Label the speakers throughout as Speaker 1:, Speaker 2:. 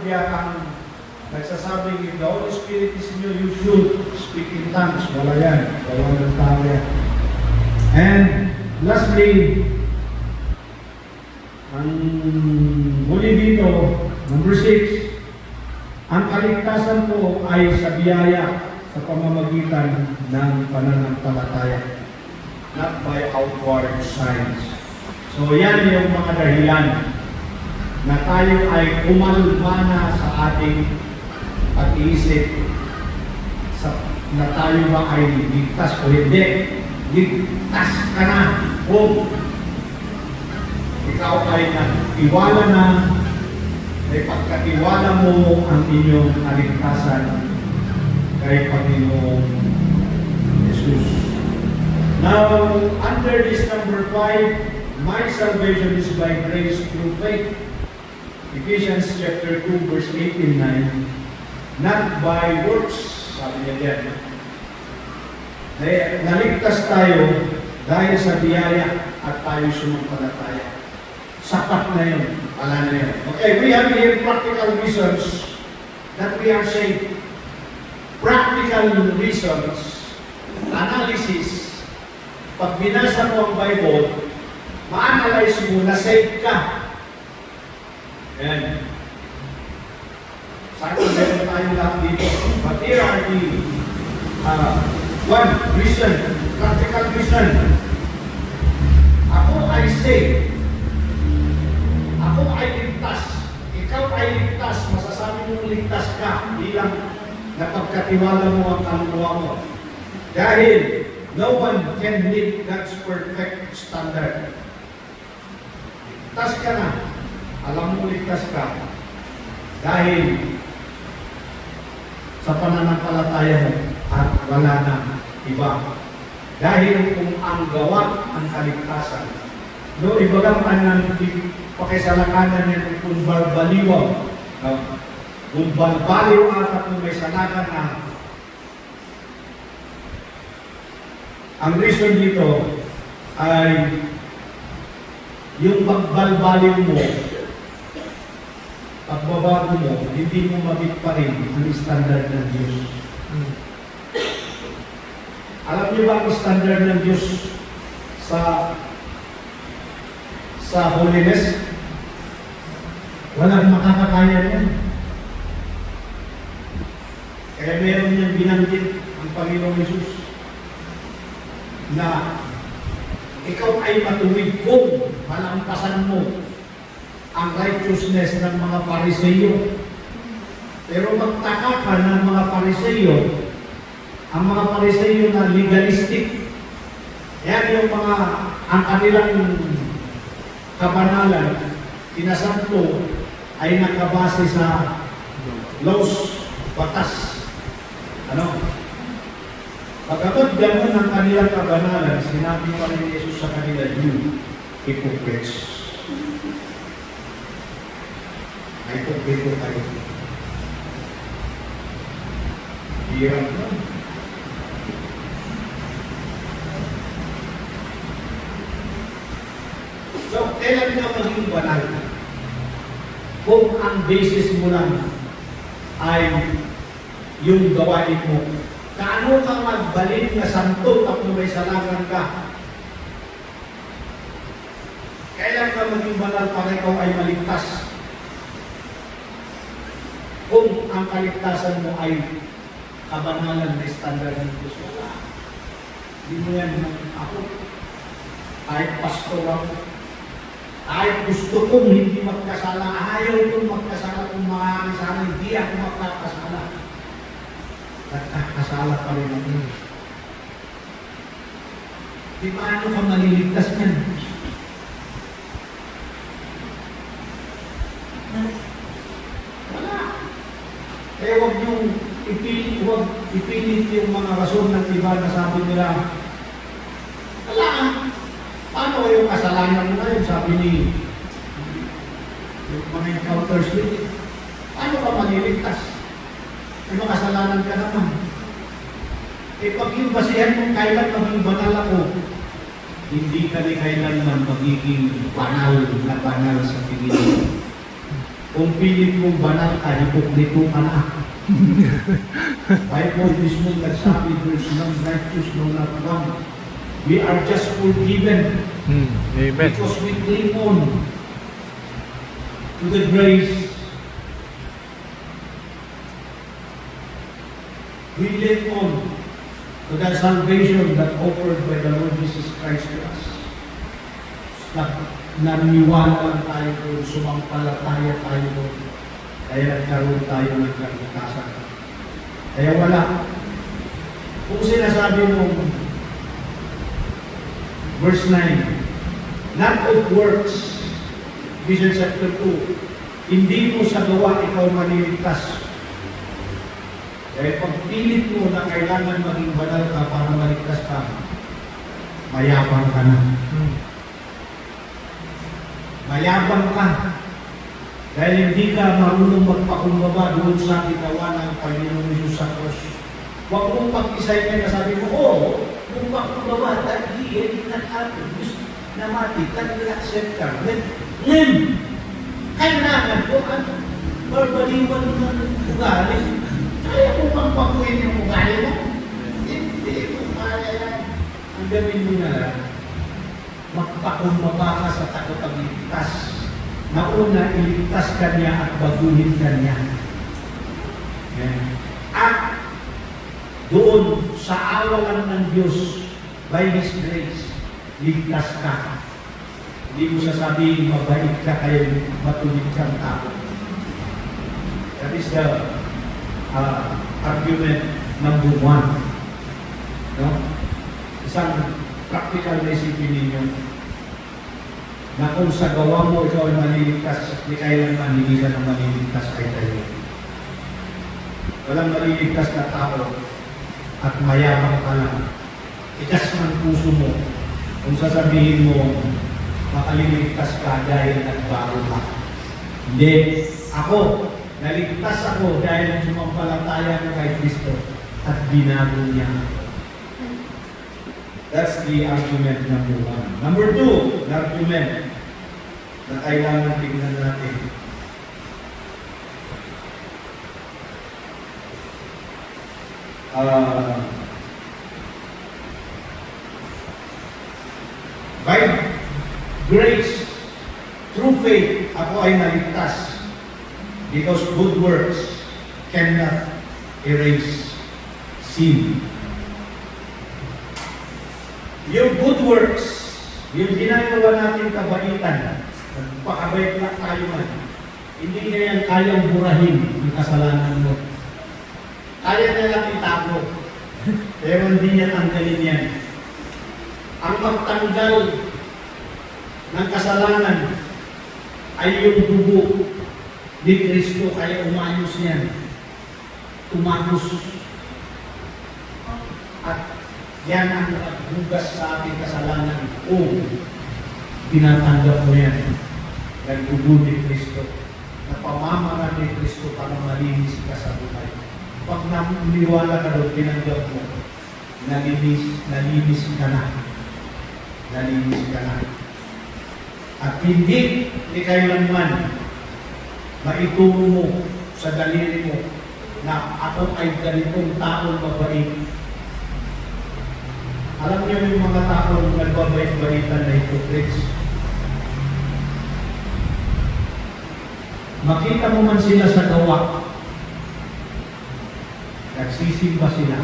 Speaker 1: Biblia ang nagsasabing, if the Holy Spirit is in you, you should speak in tongues. Wala yan. Wala ng tao yan. And lastly, ang huli dito, number 6, ang kaligtasan ko ay sa biyaya sa pamamagitan ng pananampalataya, not by outward signs. So yan yung mga dahilan na tayo ay kumalma sa ating pag-iisip na tayo ba ay ligtas o hindi. Ligtas ka na kung ikaw ay nag-iwala na, ay pagkatiwala mo ang inyong kaligtasan kay Panginoong Jesus. Now, under this number 5, my salvation is by grace through faith. Ephesians chapter 2, verse 8 and 9, not by works, sabi niya diyan. Naligtas tayo dahil sa biyaya at tayo sumampalataya. Sapat na yun. Wala na yun. Okay, we have here practical reasons that we are saved. Practical reasons, analysis. Pag binasa mo ang Bible, ma-analyze mo na saved ka. Ayan. Saan kung meron tayo lahat dito? But here are the one reason, practical reason. Ako ay saved. Ako ay ligtas. Ikaw ay ligtas. Masasabi mong ligtas ka bilang napagkatiwala mo ang kaluluwa mo. Dahil no one can meet God's perfect standard. Ligtas ka na. Alam mo ligtas ka. Dahil sa pananampalataya mo at wala na iba. Dahil kung ang gawa ang kaligtasan, no, ibagang pakisalakanan niya kung barbaliwaw, kung balbaliw at kung may salakan na. Ang reason dito ay yung pagbalbaliw mo, pagbabago mo, hindi mo mabit pa rin ang standard ng Diyos. Alam niyo ba ang standard ng Diyos sa holiness? Walang makakakaya niyan. Kaya meron niyang binanggit ang Panginoong Jesus na ikaw ay matuwid kung malampasan mo ang righteousness ng mga Pariseyo. Pero magtaka ka ng mga Pariseyo, ang mga Pariseyo na legalistic. Yan yung mga, ang kanilang kabanalan, kinasanto ay nakabase sa laws, batas. Ano? Pagkabot gano'n ang kanilang kabanalan, sinabi pa ni Jesus sa kanila, you hypocrites. Ay hypocrite kayo. Hirap na. So, kailan ka maging banal? Kung ang basis mo lang ay yung gawain mo, kaano ka magbalin na santo at may salakan ka? Kailan ka maging banal para ikaw ay maligtas? Kung ang kaligtasan mo ay kabanalan na standard ng Diyos, wala. Hindi mo yan ako. Kahit pastor ako. Kahit gusto kong hindi magkasala, ayaw kong magkasala kung makakasala, hindi ako magkakasala. Nagkakasala pa rin ako. Di paano ka maliligtas niyan? Wala. Eh huwag niyong ipilit yung mga rason ng iba na sabi nila, wala. Paano yung kasalanan mo ngayon? Sabi ni yung mga encounters dito. Paano ka maliligtas? May mga kasalanan ka naman. Eh pag yung basihan mong kailan maging banal ako, hindi ka ni kailanman magiging banal na banal sa tingin mo. Kung pilit mong banal ka, hipokrito ka na. Bible mismo nagsabi, there's none righteous, no not one. We are just forgiven
Speaker 2: Amen.
Speaker 1: because we cling on to the grace. We live on to the salvation that offered by the Lord Jesus Christ to us. Naniwala lang tayo doon, sumampalataya tayo doon. Kaya nagkaroon tayo ng kaligtasan. Kaya wala. Kung sinasabi mo, verse 9, not of works, Ephesians chapter 2, hindi mo sa gawa ikaw maliligtas. Dahil pag pilit mo na kailangan maging banal ka para maligtas ka, mayabang ka na. Mayabang ka. Dahil hindi ka marunong magpakumbaba doon sa ginawa ng Panginoon Jesus sa cross. Huwag mong pag-isay na sabi mo, kung pakumbaba, that he did not happen. Na mati, that will accept ka. Then, kailangan ko ang barbaliwan ng ugali. Kaya mo pang pakuin yung ugali mo? Hindi mo kaya yan. Ang gawin mo na lang, magpakumbaba ka sa takot ang ligtas. Nauna, iligtas ka niya at baguhin ka niya. At doon, sa awa lang ng Diyos, by His grace, ligtas ka. Hindi mo sasabihin, mabait ka kayo, matulig kang tao. That is the argument number 1. No? Isang practical na isipin ninyo na kung sa gawa mo ikaw ay maliligtas, di kailangan hindi ka na maliligtas kay tayo. Walang maliligtas na tao at mayabang ka lang. Ikas ng puso mo kung sasabihin mo makaliligtas ka dahil nagbago ka. Hindi. Ako, naligtas ako dahil sumampalataya ko kay Kristo at binago niya. That's the argument number 1. Number 2, the argument na kailangan tingnan natin. By grace, through faith, ako ay naligtas because good works cannot erase sin. Yung good works, yung ginagawa natin kabaitan, pakabait lang tayo man, hindi niya yan kayang burahin ang kasalanan mo. Kaya niya lang itago, pero hindi niya tanggalin yan. Ang magtanggal ng kasalanan ay yung dugo ni Kristo, kaya umayos yan. Tumagos. At yan ang nagbugas sa ating kasalanan. Tinatanggap mo yan. Nagdugo ni Kristo. Napamamaraan ni Kristo para malinis ka sa buhay. Pag naniwala ka doon, tinanggap mo, nalinis ka na. Nalinis ka na. At hindi kailanman maituro mo sa daliri mo na ako ay ganitong taong mabait. Alam niyo yung mga taong nagbabait-baitan na hypocrites. Makita mo man sila sa gawa, nagsisimba sila.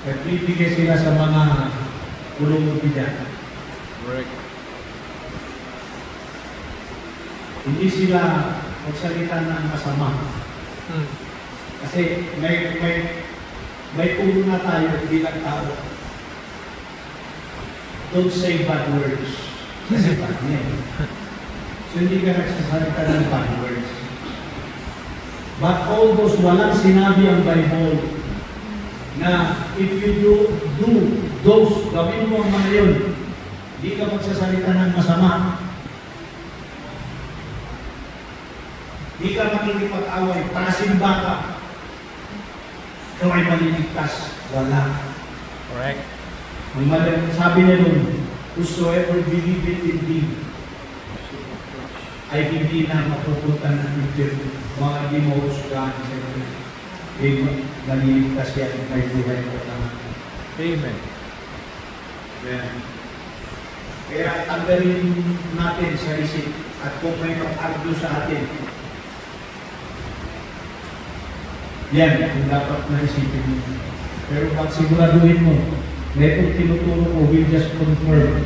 Speaker 1: Nagbibigay sila sa mga kulong bidan.
Speaker 2: Correct.
Speaker 1: Hindi sila magsalita ng masama. Kasi may puno na tayo bilang tao. Don't say bad words. Kasi bad niya. So hindi ka nagsasalita ng bad words. But all those, walang sinabi ang Bible na if you do those, gawin mo ang mga yun, hindi ka magsasalita ng masama. Hindi ka makikipag-away, panasimba ka. Ikaw ay maliligtas. Wala.
Speaker 2: Correct.
Speaker 1: Sabi niya nun, whosoever believeth in thee ay hindi na mapupunta ng impyerno. Mga di mahusgahan sa inyo. Naliligtas yan may buhay ko naman.
Speaker 2: Amen.
Speaker 1: Amen. Kaya tanggalin natin sa isip at kung may mag-argue sa atin, yan ang dapat na isipin mo. Pero pag siguraduhin mo, na itong tinuturo ko will just confirm,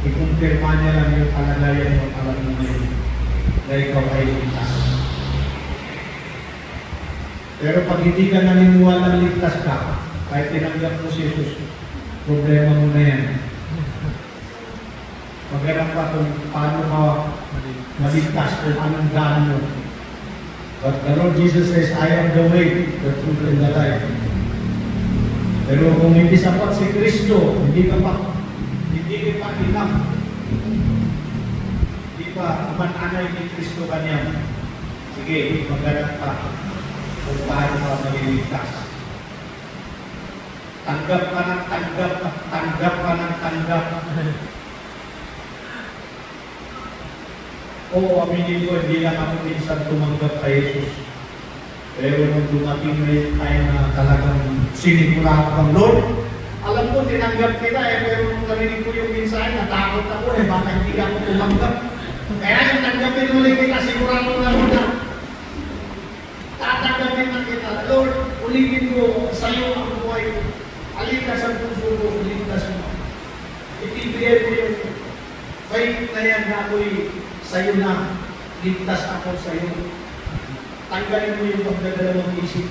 Speaker 1: ikumpirma niya lang yung kalagayan mo alam mo ngayon na ikaw ay ligtas. Pero pag hindi ka naniniwala ligtas ka, kahit tinanggap mo si Jesus, problema mo na yan. Maghanap ka kung paano ka maligtas kung anong daan mo. But the Lord Jesus says, I am the way, the truth, and the life. Pero kung hindi sapat si Kristo, hindi ka pa enough. Hindi pa umananay ni Kristo kanya. Sige, maghanap ka kung paano ka maliligtas. Tanggap ka ng tanggap, tanggap ka ng tanggap. Oo, aminin ko, hindi lang ako minsan tumanggap kay Jesus. Pero nung dumating na yung time na talagang sinigurado kang Lord, alam ko, tinanggap kita pero nung narinig ko yung mensahe, natakot ako baka hindi ako tumanggap. Kaya yung tanggapin ulit kita, sigurado na ako na tatanggapin na kita. Lord, ulitin ko sa'yo ang buhay ko. Alika sa puso ko, ulitas mo. Itibigay ko yung faith na yan na ako'y sa'yo na, ligtas ako sa'yo. Tanggalin mo yung pagdadalawang isip.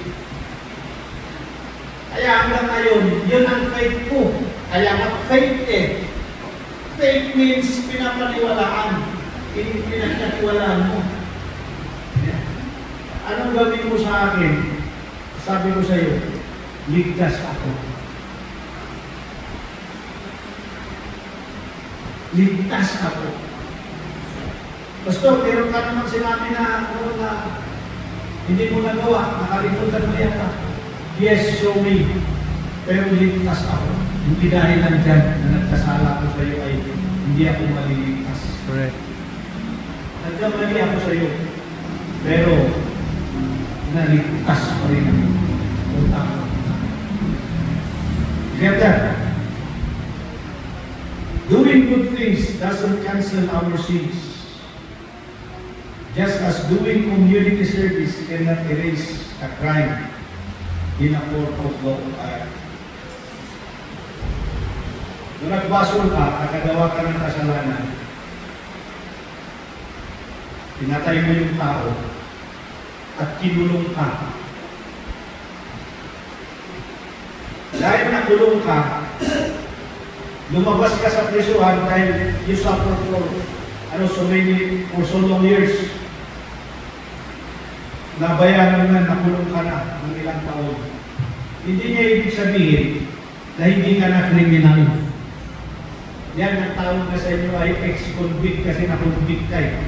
Speaker 1: Kaya hanggang ngayon, yun ang faith ko. Kaya faith faith means pinapaniwalaan. Pinagkatiwalaan mo. Anong gawin mo sa akin? Sabi ko sa'yo, ligtas ako. Ligtas ako. Pastor, pero ka naman sinabi na hindi mo nagawa, nakalimutan mo yata. Yes, show me. Pero ligtas ako. Hindi dahil nandyan na nagkasala ko sa iyo ay hindi ako maliligtas.
Speaker 2: Correct.
Speaker 1: Nagkamali ako sa iyo. Pero naligtas pa rin ako. Punta ko. Get that? Doing good things doesn't cancel our sins. Just as doing community service cannot erase a crime in a court of law. Kung nagbasol ka, nakagawa ka ng kasalanan, pinatay mo yung tao, at kinulong ka. Dahil nakulong ka, lumabas ka sa prisuhan dahil you suffer for so long years. Nabayaran na, nakulong ka na ng ilang taon. Hindi niya ibig sabihin na hindi ka na kriminal. Yan ang tawag na sa inyo ay ex-convict kasi na-convict ka eh.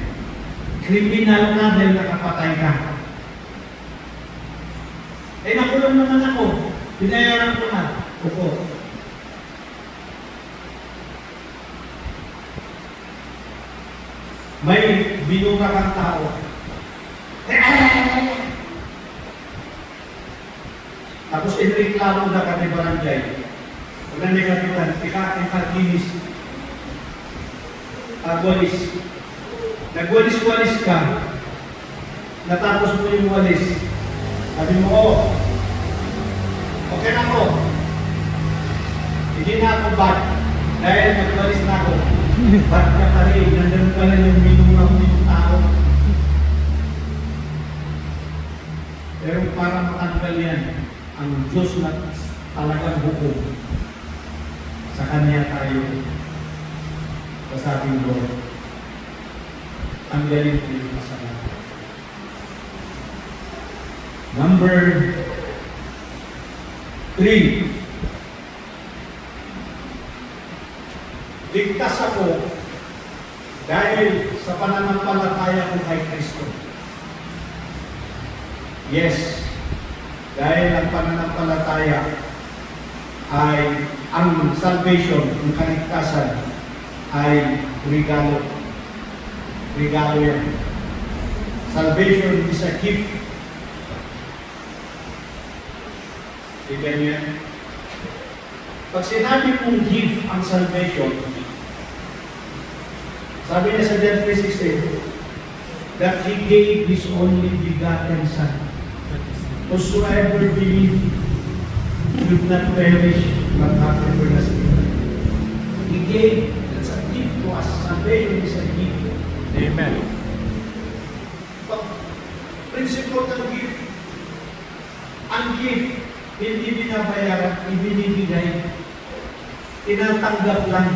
Speaker 1: Kriminal na dahil nakapatay ka. Eh nakulong naman ako. Binayaran ko na. Opo. May binuga kang tao. Tapos inreklamo na kami barangay. Huwag na negatifan, ikakinis. Agwalis. Nagwalis-walis ka. Natapos mo yung walis. Sabi mo, oh, okay na ako. Hindi na ako bad. Dahil nagwalis na ako. Bad ka pa rin. Nandun pa rin yung binunga mo yung tao. Pero para matanggal yan, ang Diyos na talagang hukom. Sa Kanya tayo kasabing Lord. Tanggalin ko yung kasalanan. Number 3. Ligtas ako dahil sa pananampalataya ko kay Kristo. Yes, dahil ang pananampalataya ay ang salvation, ang kaligtasan ay regalo. regalo yan. Salvation is a gift. Tignan niyo yan. Pag sinabi pong gift ang salvation, sabi niya sa John 3:16, that He gave His only begotten Son. Whosoever believe should not perish, but have everlasting life. He gave, that's a gift to us. Salvation is a gift.
Speaker 2: Amen.
Speaker 1: Principle ng gift. Ang gift, hindi binabayaran, ibinibigay. Tinatanggap lang.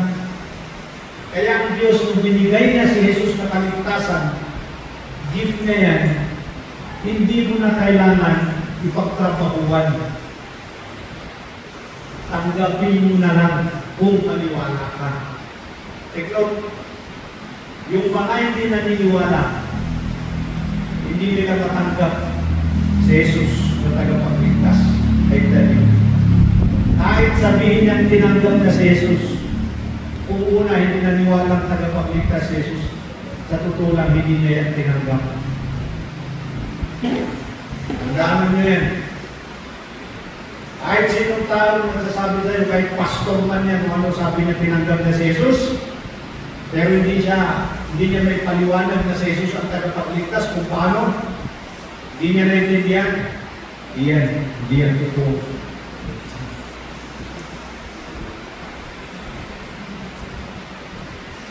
Speaker 1: Kaya ang Diyos, kung binigay niya si Jesus na kaligtasan, gift niya yan, hindi mo na kailangan ipagtrabahuan. Tanggapin mo na lang kung maniwala ka. Take note, yung mga hindi naniniwala, hindi nila matanggap si Jesus na tagapagligtas. Kahit sabihin niyang tinanggap na si Jesus, kung una hindi naniwalang tagapagligtas si Jesus, sa totoo lang hindi niya yan tinanggap. Tandaan niyo yan. Kahit sinong tao nagsasabi sa'yo, kahit pastor man yan, kung ano sabi niya tinanggap na si Jesus, pero hindi niya may paliwanag na si Jesus ang tagapagligtas kung paano, hindi niya naintindihan. Hindi yan totoo.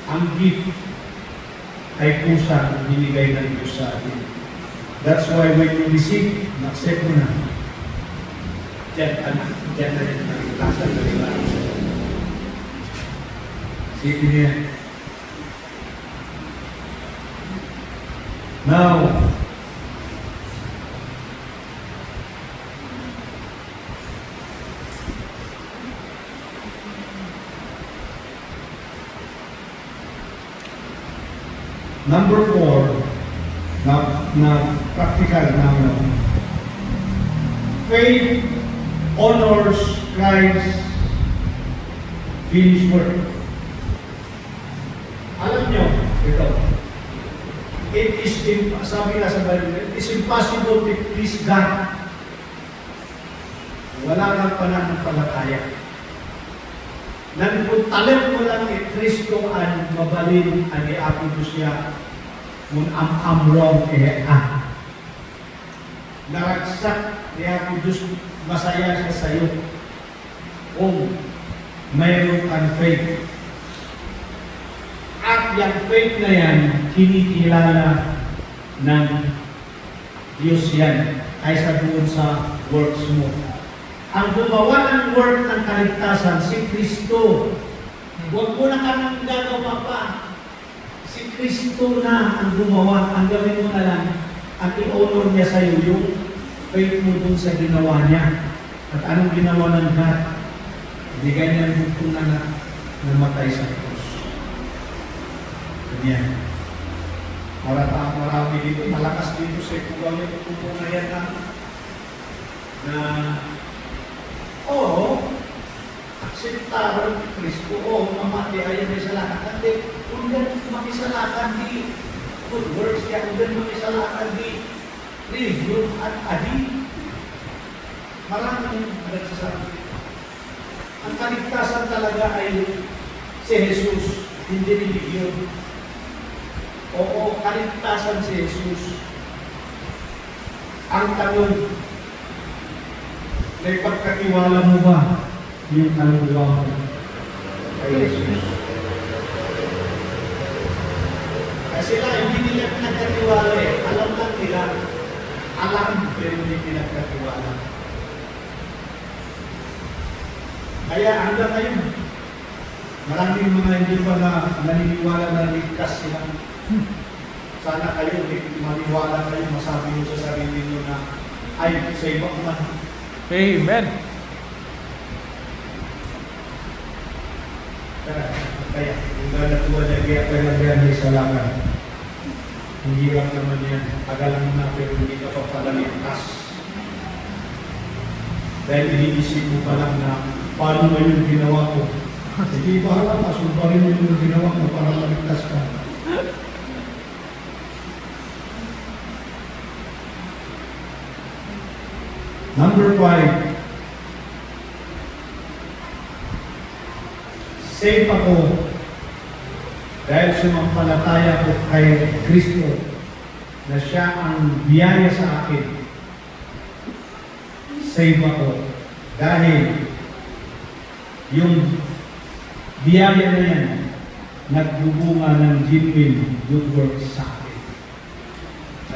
Speaker 1: Ang gift ay kusang binigay ng Diyos sa atin. That's why when you receive, accept mo na. Diyan na rin ang itasan na rin. Sige niya. Now, number 4, na practical na faith honors Christ's finished work. Alam nyo, ito, sabi nga sa Bible, it is impossible to please God. Wala kang pananampalataya. Nang talent mo lang Kristo ang mabalin ang iapido siya mun amrong naragsak iapido masaya siya sa iyo kung mayroon kang faith. At yung faith na yan, kinikilala ng Diyos yan kaysa doon sa works mo. Ang gumawa ng work ng kaligtasan, si Kristo. Huwag mo na kang gagawa pa. Si Kristo na ang gumawa. Ang gawin mo na lang, ang i-honor niya sa iyo, yung faith mo dun sa ginawa niya. At anong ginawa ng God? Bigay niya ang bukong na namatay sa krus. Ganyan. Marami dito, malakas dito sa ikuwalin kung na yan na akseptaran ni Kristo, mamati ayan may salakan. Kasi kung yan makisalakan di good works, kaya kung yan makisalakan di religion at adi, maraming nagsasabi. Ang kaligtasan talaga ay si Jesus, hindi religion. Oo, kaligtasan si Jesus. Ang tanong, may pagkatiwala mo ba yung kaluluwa mo kay Jesus? Kasi hindi nila pinagkatiwala Alam lang nila. Alam, pero hindi pinagkatiwala. Kaya hanggang ngayon, maraming mga hindi pa na naniniwala na ligtas sila. Sana kayo, maniwala kayo, masabi nyo sa sarili nyo na ay, sa iba man.
Speaker 2: Amen.
Speaker 1: Kaya, kung natuwa niya, kaya tayo nagyan sa lakan. Ang hirap naman yan. Tagalan na, pero hindi ka pa pala ligtas. Dahil iniisip mo pa lang na, paano ba yung ginawa ko? Hindi ba alam, pasulbarin mo yung ginawa mo para maligtas ka. Number 5, save ako dahil sumampalataya ko kay Kristo na siya ang biyaya sa akin. Save ako dahil yung biyaya na yan nagbubunga ng genuine good works sa akin.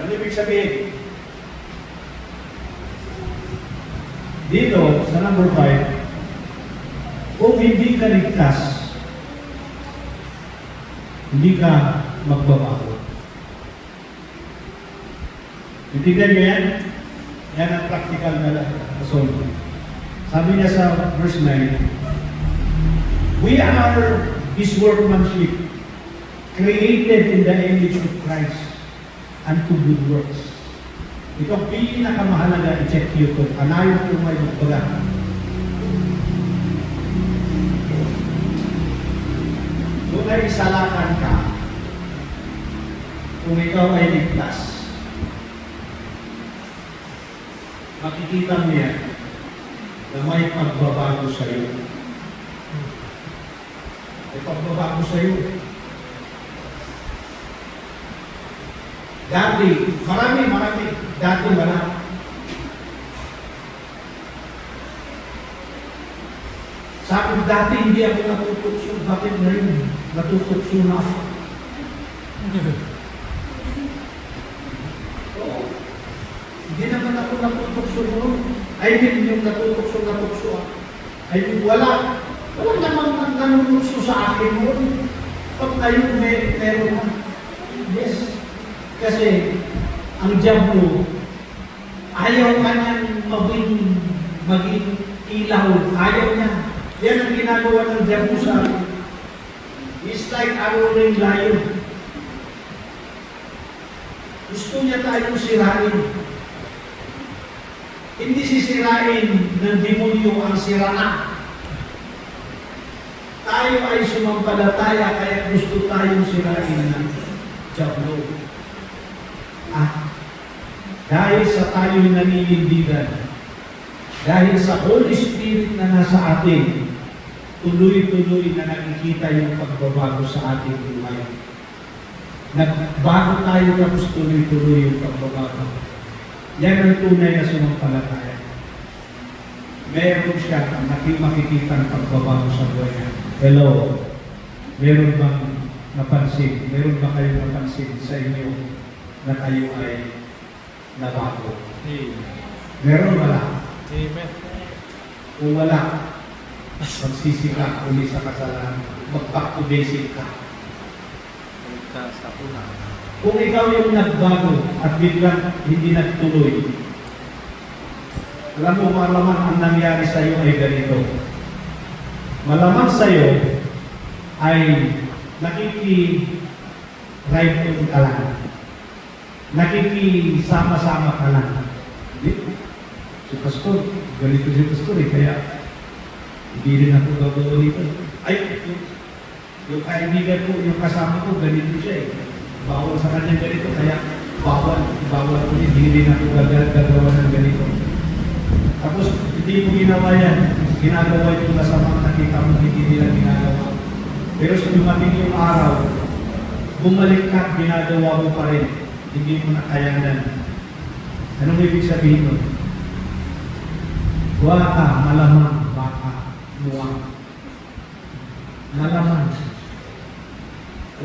Speaker 1: Ano ibig sabihin? Dito, sa number 5, kung hindi ka ligtas, hindi ka magbabago. Intindihan mo yan? Yan ang practical na lesson. Sabi niya sa verse 9, we are His workmanship, created in the image of Christ, unto good works. Ito ang pinakamahalaga, i-check yun ito. Anayon kung may magbaga. Kung ay isalakan ka, kung ikaw ay ligtas, makikita mo yan na may pagbabago sa iyo. May pagbabago sa iyo. Dati, marami. Dati wala. Sa akin dati hindi ako natutokso. Bakit ngayon? Natutokso na ako. Oo. Hindi naman ako natutokso noon. I mean, yung natutokso ako. I mean, wala. Wala namang nanutokso sa akin noon. Pag ngayon meron na. Yes. Kasi, ang diablo, ayaw ka niyang maging ilaw. Ayaw niya. Yan ang ginagawa ng diablo sa akin. It's like a roaring lion. Gusto niya tayong sirain. Hindi sisirain ng demonyo ang siraan. Tayo ay sumampalataya kaya gusto tayong sirain ng diablo. Dahil sa tayo'y naninindigan, dahil sa Holy Spirit na nasa atin, tuloy-tuloy na nakikita yung pagbabago sa ating buhay. Nagbago tayo tapos tuloy-tuloy yung pagbabago. Yan ang tunay na sumampalataya. Meron siya makikita ang pagbabago sa buhay niya. Hello? Meron bang napansin? Meron ba kayong napansin sa inyo na kayo ay nabago? Meron wala?
Speaker 2: Amen.
Speaker 1: Kung wala, magsisi ka uli sa kasalanan. Mag-back to basic ka. Kung ikaw yung nagbago at biglang hindi nagtuloy, alam mo, malamang ang nangyari sa iyo ay ganito. Malamang sa iyo ay nakiki-ride ka lang. Nakikisama-sama ka lang. Si Pastor, ganito si Pastor kaya hindi rin ako gagawa nito. Ay, yung kaibigan ko, yung kasama ko, ganito siya Bawal sa kanya ganito, kaya bawal ko hindi rin ako gagawa ng ganito. Tapos, hindi ko ginawa yan. Ginagawa ito na sa mga nakita mo, hindi nila ginagawa. Pero sa dumating yung araw, bumalik ka, ginagawa mo pa rin. Hindi mo nakayanan. Anong ibig sabihin nun? Waka, malamang, baka, muwang. Malamang.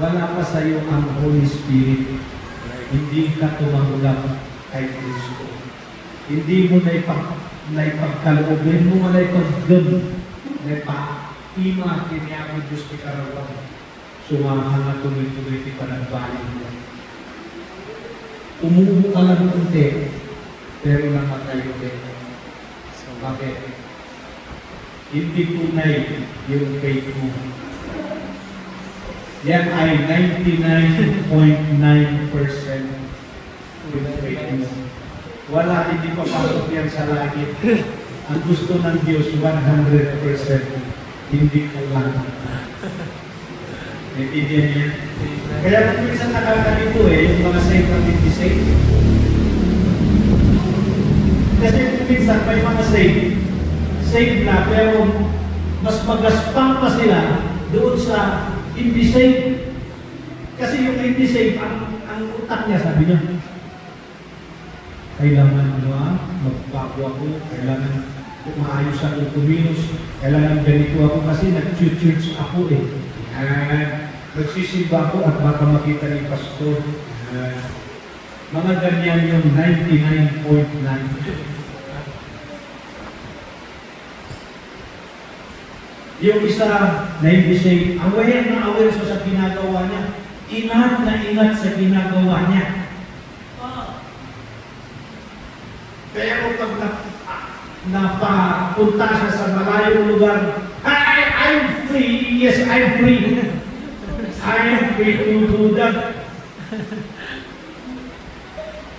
Speaker 1: Wala pa sa iyo ang Holy Spirit. Hindi ka tumanggap kay Kristo. Hindi mo naipagkaloob. Hindi mo naipagdun. Naipa-ima, kiniyama Diyos ni Karawang. Sumahan na tuloy-tuloy di panagbaling mo. Umubo ka lang unti, pero namatay ulit. So, bakit? Hindi tunay yung faith mo. Yan ay 99.9% yung faith mo. Wala, hindi pa pasok yan sa langit. Ang gusto ng Diyos, 100%. Hindi ko lang. Naintindihan niya? Kaya kung minsan nakakalito yung mga saved at hindi saved. Kasi minsan may mga save na, pero mas magaspang pa sila doon sa hindi save. Kasi yung hindi save, ang utak niya, sabi niya, kailangan magbago ako, kailangan maayos ako kumilos, kailangan ganito ako kasi nag-church ako eh. Nagsisimba ako at baka makita ni pastor. Mga ganyan yung 99.9. Yung isa na hindi siya aware siya sa ginagawa niya. Ingat na ingat sa ginagawa niya. Pero pag napapunta siya sa malayong lugar, I'm free. Yes, I'm free. I'm free to do that.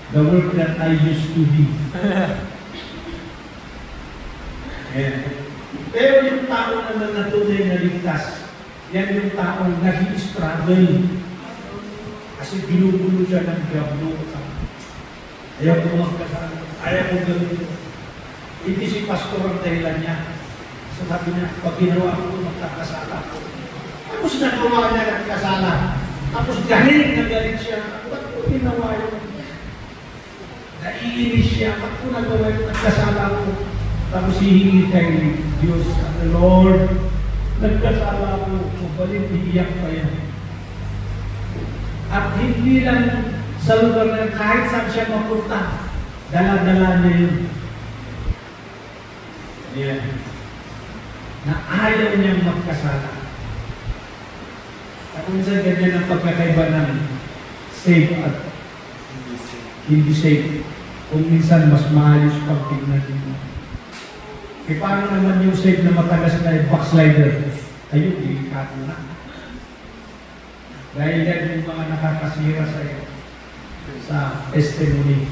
Speaker 1: The work that I used to be. Pero yung tao naman na tunay na ligtas, yan yung taong nag-i-struggle. Kasi binubulo siya ng diablo. Ayaw ko magkasal. Ayaw ko ganito. Hindi si pastor ang dahilan niya. So sabi niya, pag ginawa ko, magkakasala ko. Tapos nagawa niya nagkasala. Tapos galing na galing siya. Ba't ko ginawa yun? Naiinis siya. Ba't ko nagawa yun? Nagkasala ko. Tapos hihingi kay Diyos at the Lord. Nagkasala ko. Mabalit, iiyak pa yan. At hindi lang sa lugar na kahit saan siya mapunta, dala-dala niya yun. Yeah. Na ayaw niyang magkasala. At minsan ganyan ang pagkakaiba ng safe at hindi safe. Kung minsan mas maayos pang tignan din. E paano naman yung safe na matagas na yung backslider? Ayun, delikado na. Dahil yan yung mga nakakasira sa testimony.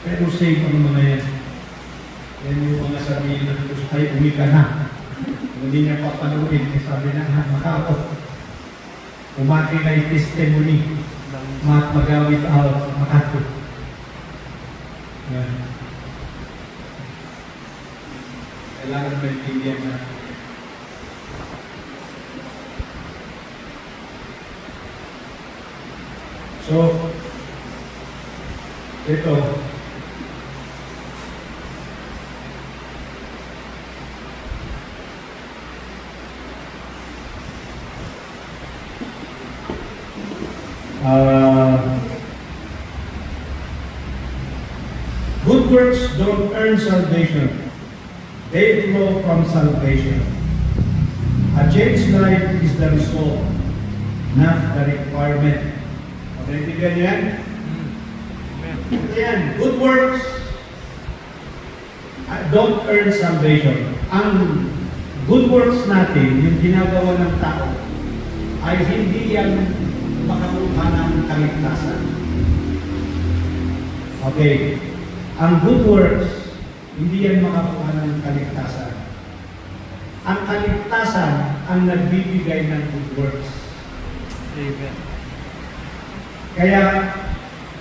Speaker 1: Pero safe ang mga yan. Yan yung mga sabihin ng Diyos, ay umi ka na. Kung hindi niya papanuhin, sabi na, makakot. Umati na yung testimony. Magawit out, makakot. Yan. Kailangan maintindihan na. So, ito, good works don't earn salvation. They flow from salvation. A changed life is the result, not the requirement. Naintindihan niyo yan? Yan. Good works don't earn salvation. Ang good works natin, yung ginagawa ng tao, ay hindi yan makakuha ng kaligtasan. Okay. Ang good works, hindi yan makakuha ng kaligtasan. Ang kaligtasan ang nagbibigay ng good works.
Speaker 2: Amen.
Speaker 1: Kaya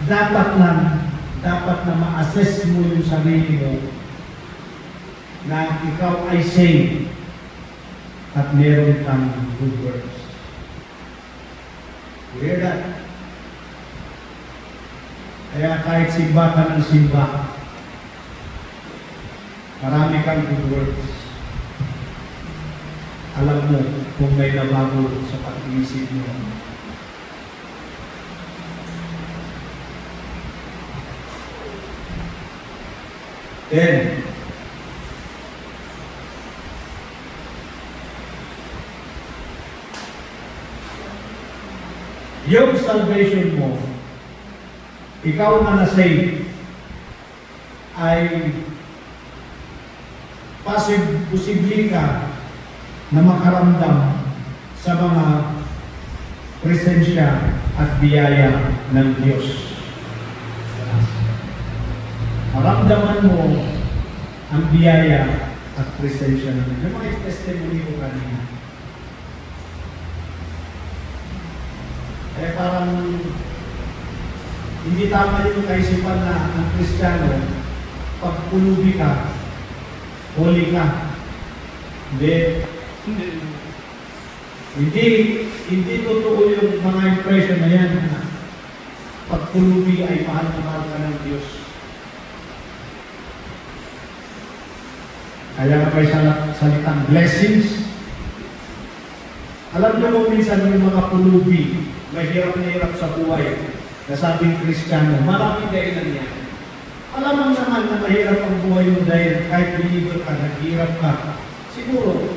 Speaker 1: dapat na ma-assess mo yung sarili mo na ikaw ay saved at meron kang good works. Hear that? Kaya kahit simba ka ng simba, marami kang good works. Alam mo kung may nabago sa pag-iisip mo. Then, yung salvation mo, ikaw na na-save, ay posible ka na makaramdam sa mga presensya at biyaya ng Diyos. Maramdaman mo ang biyaya at presensya ng Diyos. Yung mga testimony ko kanina. Kaya parang hindi tama yung kaisipan na ang Kristiyano pag pulubi ka, holy ka. Hindi totoo yung mga impression na yan na pag pulubi ay mahal na mahal ka ng Diyos. Kaya nga may salitang blessings. Alam niyo mo minsan yung mga pulubi, mahirap na hirap sa buhay, nasabing Kristiyano, maraming dahilan yan. Alam naman na mahirap ang buhay mo dahil kahit believer ka, naghirap ka. Siguro,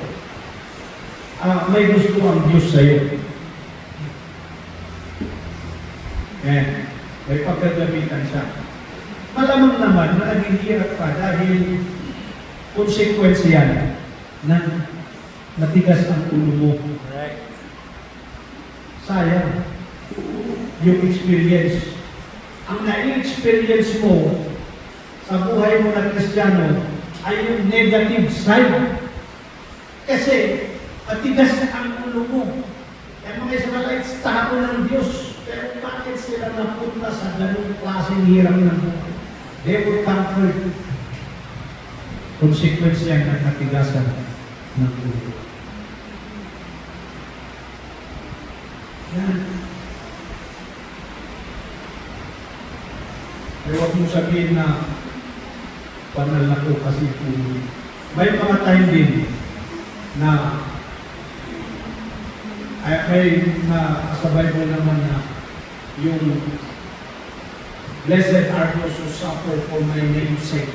Speaker 1: may gusto ang Diyos sa'yo. May pagkagamitan siya. Malamang naman na naghihirap ka dahil konsekwensya yan na matigas ang ulo mo.
Speaker 2: Right.
Speaker 1: Sayang yung experience. Ang na-experience mo sa buhay mo na Kristiyano ay yung negative side. Kasi matigas ang ulo mo. Kaya mga Israelites, tako ng Diyos. Pero bakit sila napunta sa ganung klaseng hirap ng buhay? They were conquered. Konsekwensya ng katigasan ng ulo. Yan. Pero huwag mo sabihin na panal na ko kasi puli. May mga time din na may sa Bible naman na yung blessed are those who suffer for my name's sake.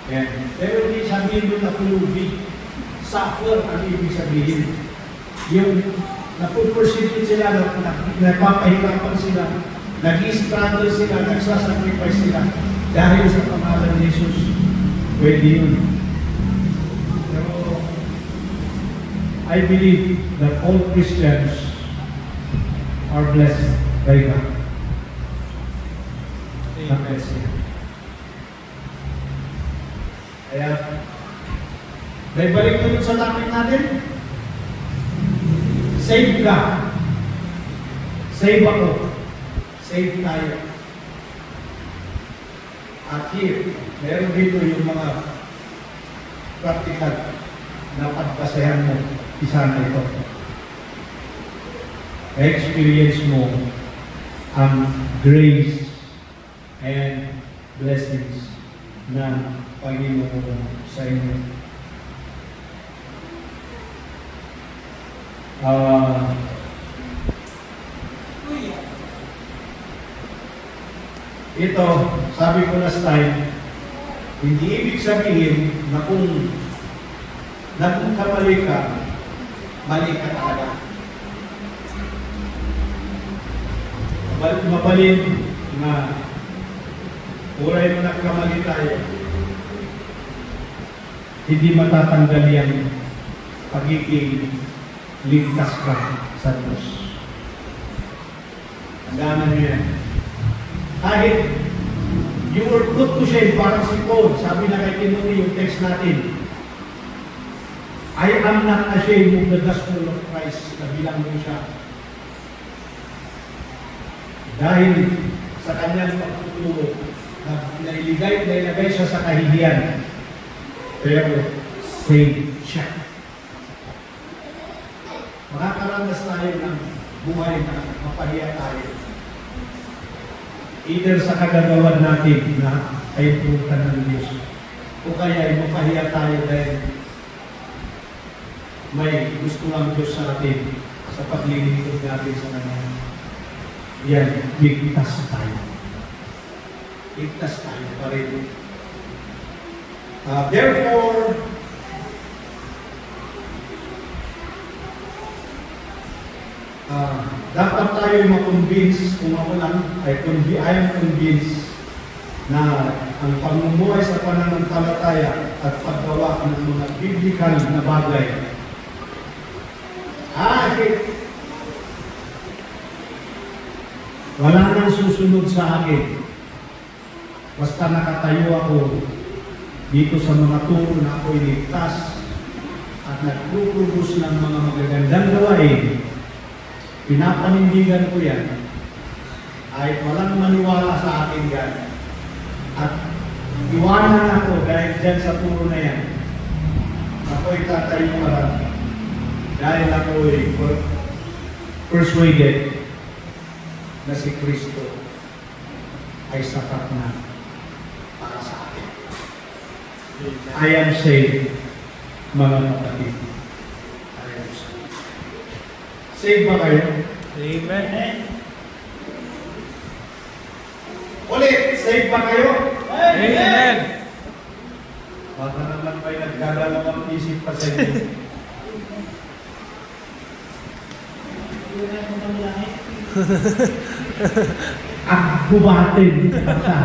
Speaker 1: Yan. Pero hindi sabihin doon na pulubi. Suffer ang ibig sabihin. Yung napupursige sila, napapahirapan sila, nag-struggle sila, nagsasacrifice sila dahil sa pangalan ni Jesus. Pwede yun. Pero I believe that all Christians are blessed by God. God bless you. Kaya, may balik na sa topic natin. Save ka. Save ako. Save tayo. At here, meron dito yung mga practical na pagbasayan mo. Isa na ito. Experience mo ang grace and blessings ng Panginoon sa inyo. Ito, sabi ko last time, hindi ibig sabihin na kung kamali ka, mali ka talaga. Mabalin na uray mo na kamali tayo, hindi matatanggal yung pagiging ligtas ka sa Diyos. Tandaan niyo yan. Kahit you were put to shame, parang si Paul, sabi na kay Timothy yung text natin, I am not ashamed of the gospel of Christ, kabilang mo siya. Dahil sa kanyang pagtuturo, nailagay siya sa kahihiyan, pero saved siya. Makakaranas tayo ng buhay na mapahiya tayo. Either sa kagagawan natin na ay pumunta ng Diyos, o kaya ay mapahiya tayo dahil may gusto ng Diyos sa atin sa paglilingkod natin sa Kanya. Yan, ligtas tayo. Ligtas tayo pa rin. Therefore, dapat tayo ma-convince, kung ako lang, I am convinced na ang pamumuhay sa pananampalataya at paggawa ng mga biblical na bagay wala nang susunod sa akin. Basta nakatayo ako dito sa mga turo na ako'y ligtas at nagpupulbos ng mga magagandang gawain, pinapanindigan ko yan, ay walang maniwala sa akin yan. At Iwanan ako dahil dyan sa puro na yan. Ako'y tatayo marami. Dahil ako'y persuaded na si Kristo ay sapat na para sa akin. I am saved, mga kapatid. I am saved. Saved ba kayo?
Speaker 2: Amen.
Speaker 1: Ulit, saved ba kayo?
Speaker 2: Amen.
Speaker 1: Baka naman may nagdadalawang isip pa sa inyo. Ang bubatin sa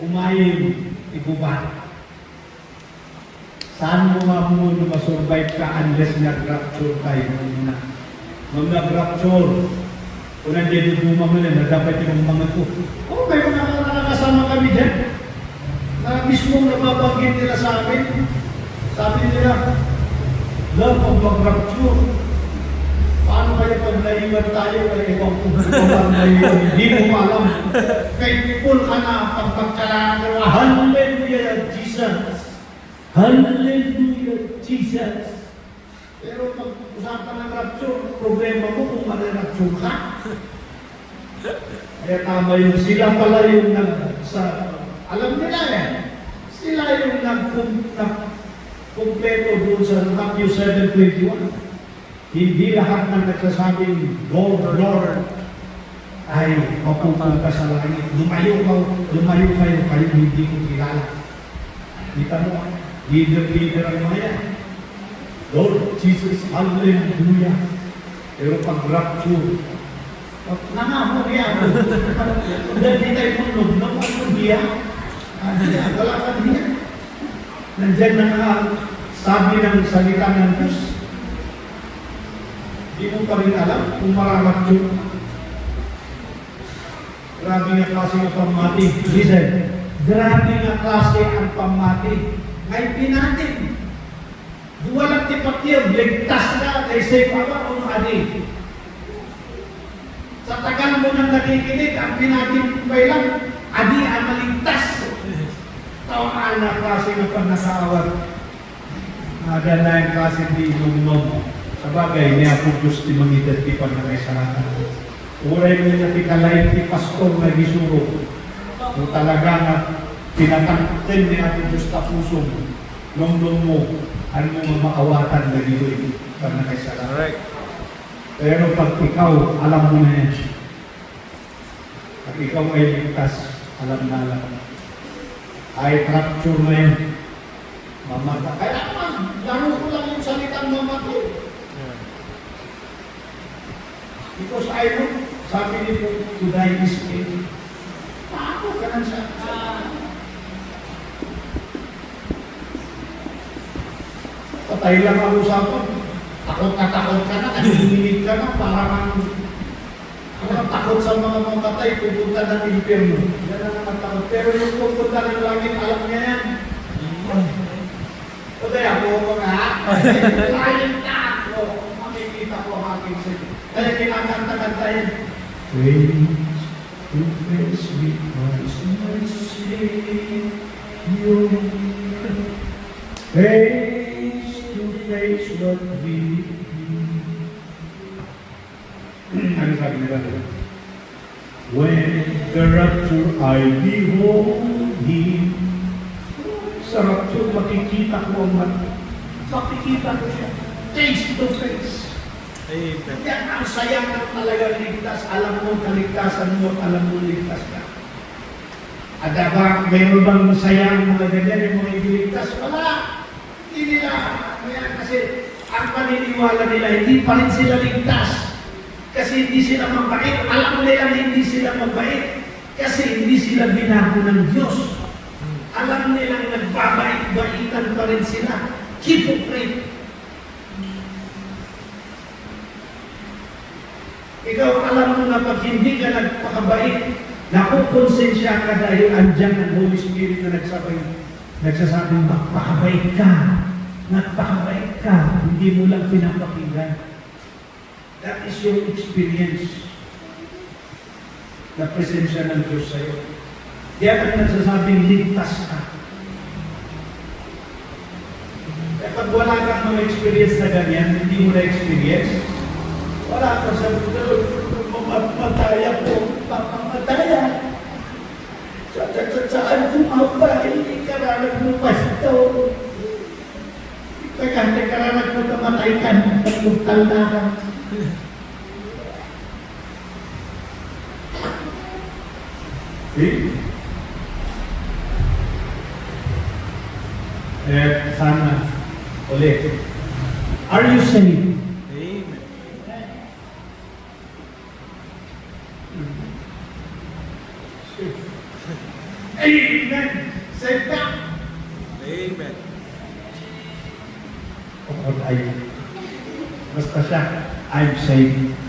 Speaker 1: umayin, ibubat. Saan mo nga muna masurvive ka unless nag-rapture tayo muna? Nung nag-rapture, kung nandiyan yung bumaman na dapat yung mga ko. Oh, may mga nakakasama kami dyan. Na mismo nababanggit nila sa amin. Sabi nila, love of mag-rapture. Paano kaya pag naiwan tayo kaya ibang kumpulan na yun? Hindi mo alam. Faithful ka na pag pagkalagawa. Hallelujah, Jesus. Hallelujah, Jesus. Pero pag usapan ng rapture, problema mo kung mag-rapture ka. Kaya tama yun. Sila pala yung alam nila yan. Sila yung nagkumpleto doon sa Matthew 7:21. Hindi lahat ng nagsasabing, Lord, Lord, ay mapupunta sa langit. Lumayo kayo, kayo hindi ko kilala. Kita mo, leader ang mga yan. Lord Jesus, hallelujah. Pero pag rapture, nangamon niya ako. Dahil di tayo punod, naman niya. Wala ka niya. Nandiyan na sabi ng salita ng Diyos. Hindi mo pa rin alam kung mararapture. Grabe nga klase ang pamati. Listen, grabe nga klase ang pamati. Ay pinatin. Walang tipakir, ligtas na, kay safe ako o adi. Sa tagal mo nang nakikinig, ang pinatin ko lang, adi ang maligtas. Tawaan na klase ng pagnasaawat. Maganda yung klase di nung sabagay, niya po Diyos di mangitatipan na may saratan. Uray mo niya tikalayin ti pastor na gisuro. Kung talaga na pinatangtin ni ating Diyos tapusong, nung mo, ano mo maawatan na giloy pa na may saratan.
Speaker 2: Correct.
Speaker 1: Pero pag ikaw, alam mo na yan. Pag ikaw ay ligtas, alam na alam. Ay rapture na yan. Mamata. Kaya naman, laro ko lang yung salitang mamata. Because I know, sabi nito, to die is gain. Paano ka nang sa... Patay lang ang usapan. Takot ka na, nanginginig ka na, parang takot sa mga mamatay, pupunta ng impyerno. Yan ang takot. Pero yung pupunta ng langit, alam niya yan. Patay ako mga, layan na ako. Makikita ko ang aking sa'yo. Kaya kinakanta-kanta yan. Face to face with Christ my Savior. Face to face what we ano sabi nila? When the rapture I behold Him. Sa rapture makikita ko ang makikita ko siya. Face to face.
Speaker 2: Amen.
Speaker 1: Yan ang saya ng talagang ligtas. Alam mo kaligtasan mo, alam mo ligtas ka. At ba, mayroon bang saya ang mga ganyan, yung mga iligtas? Wala. Hindi nila. Kaya kasi ang paniniwala nila, hindi pa rin sila ligtas. Kasi hindi sila mabait. Alam nila na hindi sila mabait. Kasi hindi sila binago ng Diyos. Alam nila nagbabait-baitan pa rin sila. Hypocrite. Ikaw alam mo na pag hindi ka nagpakabait, nakukonsensya ka dahil andyan ang Holy Spirit na nagsasabing magpakabait ka, hindi mo lang pinapakinggan. That is your experience. Na presensya ng Diyos sa'yo. Yan ang nagsasabing ligtas ka. Kapag wala kang mga experience na ganyan, hindi mo na experience, wala ka sa mundo, mamamataya po, mamamataya. Saan pumapa, hindi ka na nagmupasto. Teka na nagmutamatay ka ng tatlong na ka. See? Sana ulit. Are you saved?
Speaker 2: Amen.
Speaker 1: Amen. Saved ka.
Speaker 2: Amen.
Speaker 1: Basta siya, I'm saved.